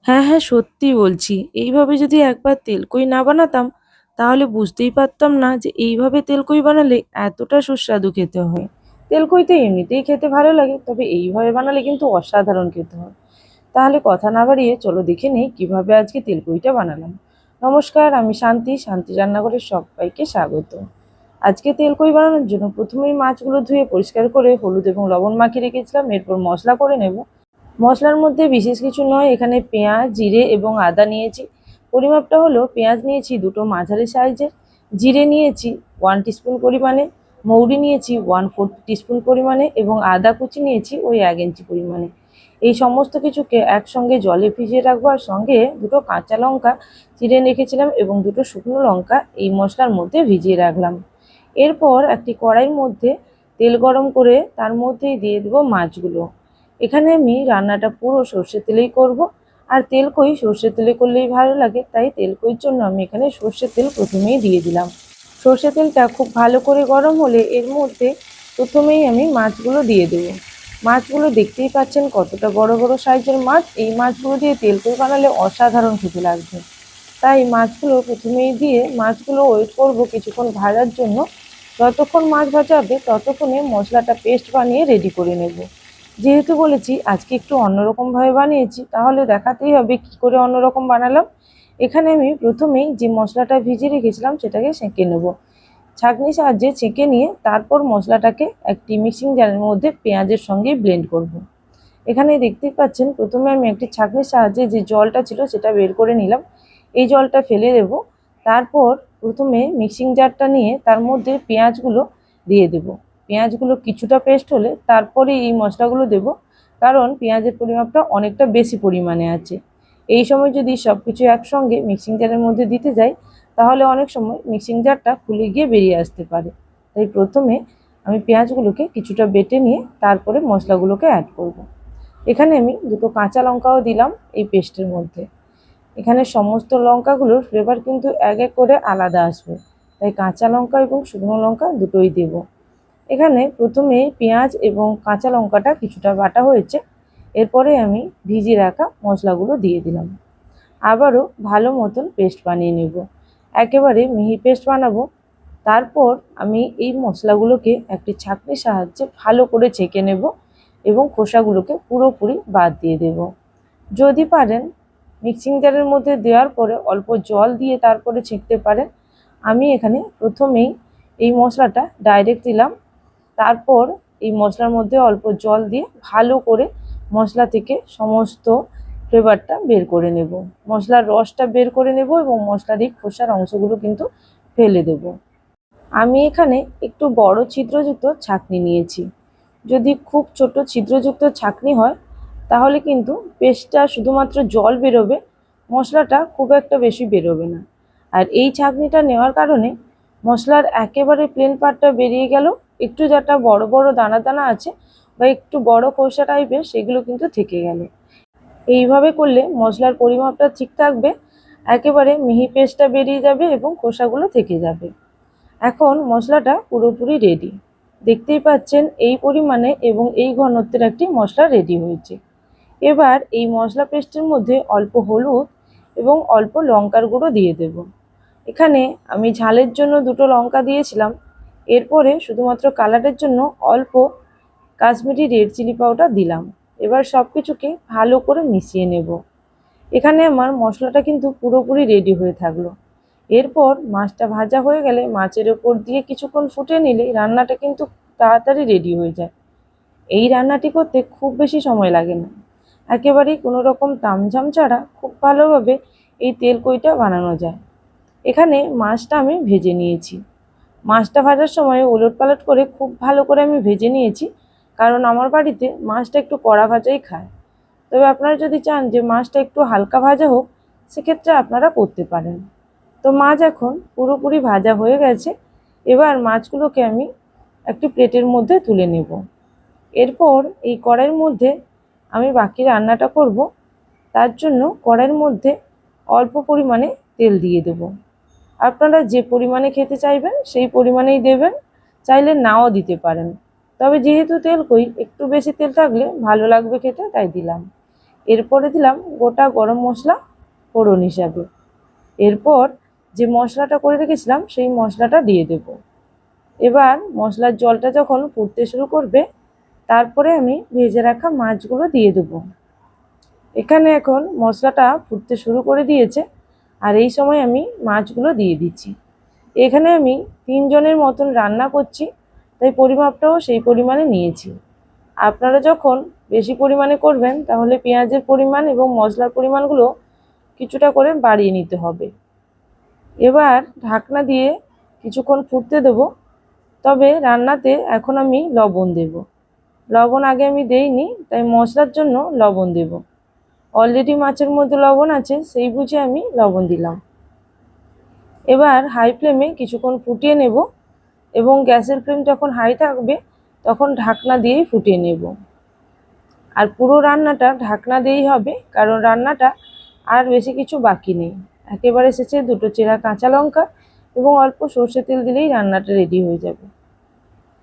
হ্যাঁ, হ্যাঁ, সত্যিই বলছি। এইভাবে যদি একবার তেলকই না বানাতাম, তাহলে বুঝতেই পারতাম না যে এইভাবে তেলকই বানালে এতটা সুস্বাদু খেতে হয়। তেলকই তো এমনিতেই খেতে ভালো লাগে, তবে এইভাবে বানালে কিন্তু অসাধারণ খেতে হয়। তাহলে কথা না বাড়িয়ে চলো দেখে নিই কিভাবে আজকে তেলকইটা বানালাম। নমস্কার, আমি শান্তি, শান্তি রান্নাঘরে সবাইকে স্বাগত। আজকে তেলকই বানানোর জন্য প্রথমেই মাছগুলো ধুয়ে পরিষ্কার করে হলুদ এবং লবণ মাখিয়ে রেখেছিলাম। এরপর মশলা করে নেব। মশলার মধ্যে বিশেষ কিছু নয়, এখানে পেঁয়াজ, জিরে এবং আদা নিয়েছি। পরিমাপটা হলো পেঁয়াজ নিয়েছি দুটো মাঝারি সাইজের, জিরে নিয়েছি 1 টিস্পুন পরিমাণে, মৌরি নিয়েছি 1/4 টিস্পুন পরিমাণে এবং আদা কুচি নিয়েছি ওই 1 ইঞ্চি পরিমাণে। এই সমস্ত কিছুকে একসঙ্গে জলে ভিজিয়ে রাখবো, আর সঙ্গে দুটো কাঁচা লঙ্কা চিড়ে রেখেছিলাম এবং দুটো শুকনো লঙ্কা এই মশলার মধ্যে ভিজিয়ে রাখলাম। এরপর একটি কড়াইয়ের মধ্যে তেল গরম করে তার মধ্যেই দিয়ে দেবো মাছগুলো। এখানে আমি রান্নাটা পুরো সর্ষের তেলেই করব, আর তেলকই সর্ষের তেলে করলেই ভালো লাগে, তাই তেলকইয়ের জন্য আমি এখানে সর্ষের তেল প্রথমেই দিয়ে দিলাম। সর্ষের তেলটা খুব ভালো করে গরম হলে এর মধ্যে প্রথমেই আমি মাছগুলো দিয়ে দেবো। মাছগুলো দেখতেই পাচ্ছেন কতটা বড় বড় সাইজের মাছ। এই মাছগুলো দিয়ে তেলকই বানালে অসাধারণ খেতে লাগবে। তাই মাছগুলো প্রথমেই দিয়ে মাছগুলো ওয়েট করব কিছুক্ষণ ভাজার জন্য। যতক্ষণ মাছ ভাজা হবে ততক্ষণে মশলাটা পেস্ট বানিয়ে রেডি করে নেব। যেহেতু বলেছি আজকে একটু অন্যরকমভাবে বানিয়েছি, তাহলে দেখাতেই হবে কী করে অন্যরকম বানালাম। এখানে আমি প্রথমেই যে মশলাটা ভিজিয়ে রেখেছিলাম সেটাকে ছেঁকে নেব। ছাঁকনির সাহায্যে ছেঁকে নিয়ে তারপর মশলাটাকে একটি মিক্সিং জারের মধ্যে পেঁয়াজের সঙ্গে ব্লেন্ড করব। এখানে দেখতেই পাচ্ছেন প্রথমে আমি একটি ছাঁকনির সাহায্যে যে জলটা ছিল সেটা বের করে নিলাম। এই জলটা ফেলে দেব। তারপর প্রথমে মিক্সিং জারটা নিয়ে তার মধ্যে পেঁয়াজগুলো দিয়ে দেব। পেঁয়াজগুলো কিছুটা পেস্ট হলে তারপরে এই মশলাগুলো দেব, কারণ পেঁয়াজের পরিমাপটা অনেকটা বেশি পরিমাণে আছে। এই সময় যদি সব কিছু একসঙ্গে মিক্সিং জারের মধ্যে দিতে যাই, তাহলে অনেক সময় মিক্সিং জারটা খুলে গিয়ে বেরিয়ে আসতে পারে। তাই প্রথমে আমি পেঁয়াজগুলোকে কিছুটা বেটে নিয়ে তারপরে মশলাগুলোকে অ্যাড করব। এখানে আমি দুটো কাঁচা লঙ্কাও দিলাম এই পেস্টের মধ্যে। এখানে সমস্ত লঙ্কাগুলোর ফ্লেভার কিন্তু এক এক করে আলাদা আসবে, তাই কাঁচা লঙ্কা এবং শুকনো লঙ্কা দুটোই দেব। এখানে প্রথমে পেঁয়াজ এবং কাঁচা লঙ্কাটা কিছুটা বাটা হয়েছে। এরপরে আমি ভিজিয়ে রাখা মশলাগুলো দিয়ে দিলাম। আবারও ভালো মতন পেস্ট বানিয়ে নেব, একেবারে মিহি পেস্ট বানাবো। তারপর আমি এই মশলাগুলোকে একটি ছাঁকনির সাহায্যে ভালো করে ছেঁকে নেব এবং খোসাগুলোকে পুরোপুরি বাদ দিয়ে দেব। যদি পারেন মিক্সিং জারের মধ্যে দেওয়ার পরে অল্প জল দিয়ে তারপরে ছেঁকতে পারেন। আমি এখানে প্রথমেই এই মশলাটা ডাইরেক্ট দিলাম, তারপর এই মশলার মধ্যে অল্প জল দিয়ে ভালো করে মশলা থেকে সমস্ত ফ্লেভারটা বের করে নেব, মশলার রসটা বের করে নেব এবং মশলার এই খোসার অংশগুলো কিন্তু ফেলে দেব। আমি এখানে একটু বড় ছিদ্রযুক্ত ছাঁকনি নিয়েছি। যদি খুব ছোট ছিদ্রযুক্ত ছাঁকনি হয় তাহলে কিন্তু পেস্টটা শুধুমাত্র জল বেরোবে, মশলাটা খুব একটা বেশি বেরোবে না। আর এই ছাঁকনিটা নেওয়ার কারণে মশলার একেবারে প্লেন পার্টটা বেরিয়ে গেল, একটু যেটা বড় বড় দানা দানা আছে বা একটু বড় খোসা টাইপের সেগুলো কিন্তু থেকে গেল। এইভাবে করলে মশলার পরিমাপটা ঠিক থাকবে, একেবারে মিহি পেস্টটা বেরিয়ে যাবে এবং খোসাগুলো থেকে যাবে। এখন মশলাটা পুরোপুরি রেডি। দেখতেই পাচ্ছেন এই পরিমাণে এবং এই ঘনত্বের একটি মশলা রেডি হয়েছে। এবার এই মশলা পেস্টের মধ্যে অল্প হলুদ এবং অল্প লঙ্কার গুঁড়ো দিয়ে দেব। এখানে আমি ঝালের জন্য দুটো লঙ্কা দিয়েছিলাম। এরপরে শুধুমাত্র কালারের জন্য অল্প কাশ্মীরি রেড চিলি পাউডার দিলাম। এবার সব কিছুকে ভালো করে মিশিয়ে নেব। এখানে আমার মশলাটা কিন্তু পুরোপুরি রেডি হয়ে থাকলো। এরপর মাছটা ভাজা হয়ে গেলে মাছের ওপর দিয়ে কিছুক্ষণ ফুটিয়ে নিলেই রান্নাটা কিন্তু তাড়াতাড়ি রেডি হয়ে যায়। এই রান্নাটি করতে খুব বেশি সময় লাগে না, একেবারেই কোনো রকম তামঝাম ছাড়া খুব ভালোভাবে এই তেলকইটা বানানো যায়। এখানে মাছটা আমি ভেজে নিয়েছি। মাছটা ভাজার সময় ওলটপালট করে খুব ভালো করে আমি ভেজে নিয়েছি, কারণ আমার বাড়িতে মাছটা একটু কড়া ভাজাই খায়। তবে আপনারা যদি চান যে মাছটা একটু হালকা ভাজা হোক, সেক্ষেত্রে আপনারা করতে পারেন। তো মাছ এখন পুরোপুরি ভাজা হয়ে গেছে। এবার মাছগুলোকে আমি একটি প্লেটের মধ্যে তুলে নেব। এরপর এই কড়াইয়ের মধ্যে আমি বাকি রান্নাটা করব। তার জন্য কড়াইয়ের মধ্যে অল্প পরিমাণে তেল দিয়ে দেব। আপনারা যে পরিমাণে খেতে চাইবেন সেই পরিমাণেই দেবেন, চাইলে নাও দিতে পারেন। তবে যেহেতু তেলকই একটু বেশি তেল থাকলে ভালো লাগবে খেতে, তাই দিলাম। এরপরে দিলাম গোটা গরম মশলা ফোড়ন হিসাবে। এরপর যে মশলাটা করে রেখেছিলাম সেই মশলাটা দিয়ে দেব। এবার মশলার জলটা যখন ফুটতে শুরু করবে, তারপরে আমি ভেজে রাখা মাছগুলো দিয়ে দেব। এখানে এখন মশলাটা ফুটতে শুরু করে দিয়েছে, আর এই সময় আমি মাছগুলো দিয়ে দিচ্ছি। এখানে আমি 3 জনের মতন রান্না করছি, তাই পরিমাপটাও সেই পরিমাণে নিয়েছি। আপনারা যখন বেশি পরিমাণে করবেন তাহলে পেঁয়াজের পরিমাণ এবং মশলার পরিমাণগুলো কিছুটা করে বাড়িয়ে নিতে হবে। এবার ঢাকনা দিয়ে কিছুক্ষণ ফুটতে দেব। তবে রান্নাতে এখন আমি লবণ দেব। লবণ আগে আমি দেইনি, তাই মশলার জন্য লবণ দেব। অলরেডি মাছের মধ্যে লবণ আছে, সেই বুঝে আমি লবণ দিলাম। এবার হাই ফ্লেমে কিছুক্ষণ ফুটিয়ে নেব, এবং গ্যাসের ফ্লেম যখন হাই থাকবে তখন ঢাকনা দিয়েই ফুটিয়ে নেব। আর পুরো রান্নাটা ঢাকনা দিয়েই হবে, কারণ রান্নাটা আর বেশি কিছু বাকি নেই। একেবারে শেষে 2টো চেরা কাঁচা লঙ্কা এবং অল্প সর্ষে তেল দিলেই রান্নাটা রেডি হয়ে যাবে।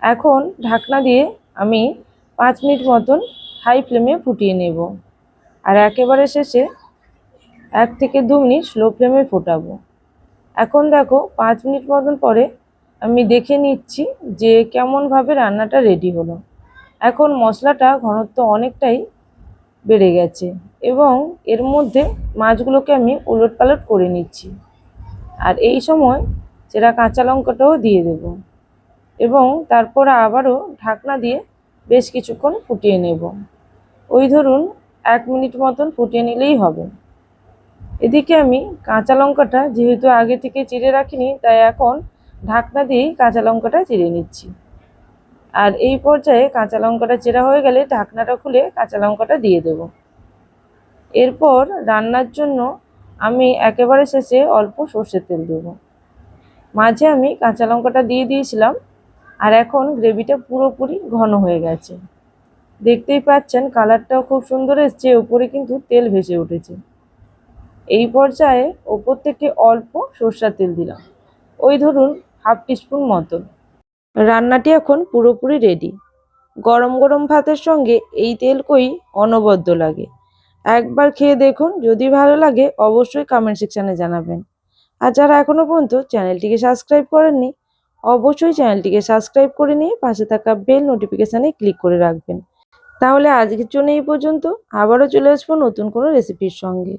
এখন ঢাকনা দিয়ে আমি 5 মিনিট মতন হাই ফ্লেমে ফুটিয়ে নেব, আর একেবারে শেষে 1 থেকে 2 মিনিট স্লো ফ্লেমে ফোটাবো। এখন দেখো 5 মিনিট মতন পরে আমি দেখে নিচ্ছি যে কেমনভাবে রান্নাটা রেডি হলো। এখন মশলাটা ঘনত্ব অনেকটাই বেড়ে গেছে, এবং এর মধ্যে মাছগুলোকে আমি উলটপালট করে নিচ্ছি। আর এই সময় চেরা কাঁচা লঙ্কাটাও দিয়ে দেব, এবং তারপর আবারও ঢাকনা দিয়ে বেশ কিছুক্ষণ ফুটিয়ে নেব। ওই ধরুন 1 মিনিট মতন ফুটিয়ে নিলেই হবে। এদিকে আমি কাঁচা লঙ্কাটা যেহেতু আগে থেকে চিড়ে রাখিনি, তাই এখন ঢাকনা দিয়েই কাঁচা লঙ্কাটা চিড়ে নিচ্ছি। আর এই পর্যায়ে কাঁচা লঙ্কাটা চেরা হয়ে গেলে ঢাকনাটা খুলে কাঁচা লঙ্কাটা দিয়ে দেব। এরপর রান্নার জন্য আমি একেবারে শেষে অল্প সর্ষের তেল দেব। মাঝে আমি কাঁচা লঙ্কাটা দিয়ে দিয়েছিলাম, আর এখন গ্রেভিটা পুরোপুরি ঘন হয়ে গেছে। দেখতেই পাচ্ছেন কালারটাও খুব সুন্দর এসছে, উপরে কিন্তু তেল ভেসে উঠেছে। এই পর্যায়ে ওপর থেকে অল্প সরষের তেল দিলাম, ওই ধরুন হাফ টিস্পুন মতন। রান্নাটি এখন পুরোপুরি রেডি। গরম গরম ভাতের সঙ্গে এই তেলকই অনবদ্য লাগে। একবার খেয়ে দেখুন, যদি ভালো লাগে অবশ্যই কমেন্ট সেকশানে জানাবেন। আর যারা এখনও পর্যন্ত চ্যানেলটিকে সাবস্ক্রাইব করেননি, অবশ্যই চ্যানেলটিকে সাবস্ক্রাইব করে নিয়ে পাশে থাকা বেল নোটিফিকেশানে ক্লিক করে রাখবেন। তাহলে আজকের জন্য এই পর্যন্ত। আবারও চলে আসবো নতুন কোনো রেসিপির সঙ্গে।